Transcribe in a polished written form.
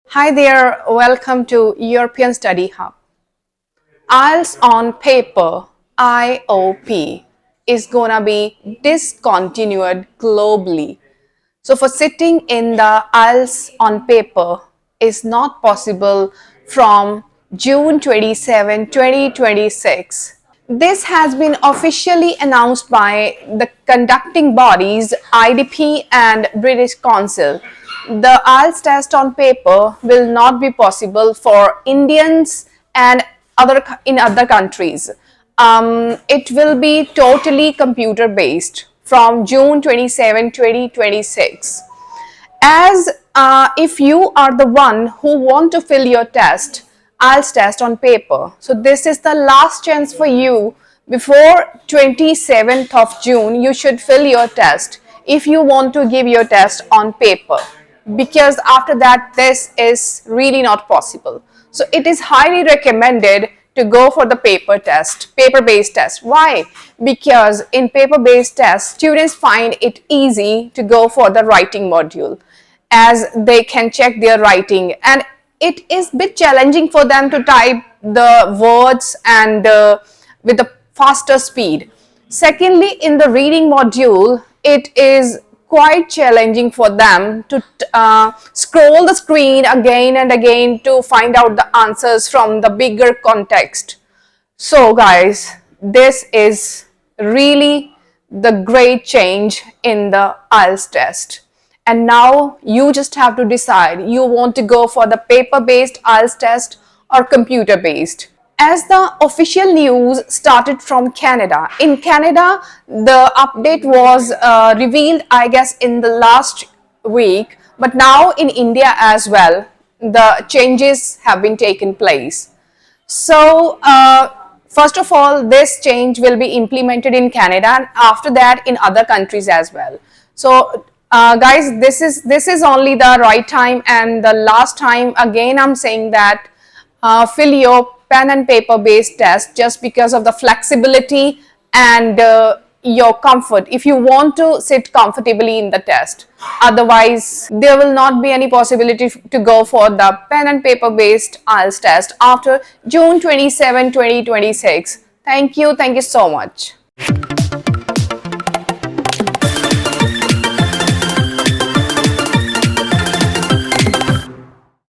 Hi there, welcome to European Study Hub. IELTS on paper, IOP, is gonna be discontinued globally. So for sitting in the IELTS on paper is not possible from June 27, 2026. This has been officially announced by the conducting bodies IDP and British Council. The IELTS test on paper will not be possible for Indians and in other countries. It will be totally computer based from June 27, 2026. As if you are the one who want to fill your test, IELTS test on paper. So this is the last chance for you. Before 27th of June, you should fill your test if you want to give your test on paper, because after that this is really not possible. So it is highly recommended to go for the paper-based test. Why? Because in paper-based tests, students find it easy to go for the writing module, as they can check their writing, and it is a bit challenging for them to type the words and with a faster speed. Secondly, in the reading module, it is quite challenging for them to scroll the screen again and again to find out the answers from the bigger context. So guys, this is really the great change in the IELTS test. And now you just have to decide you want to go for the paper-based IELTS test or computer-based. As the official news started from Canada, in Canada the update was revealed, I guess, in the last week, but now in India as well the changes have been taken place. So first of all, this change will be implemented in Canada, and after that in other countries as well. So guys, this is only the right time and the last time. Again, I'm saying that fill your pen and paper based test just because of the flexibility and your comfort, if you want to sit comfortably in the test. Otherwise, there will not be any possibility to go for the pen and paper based IELTS test after June 27, 2026. Thank you so much.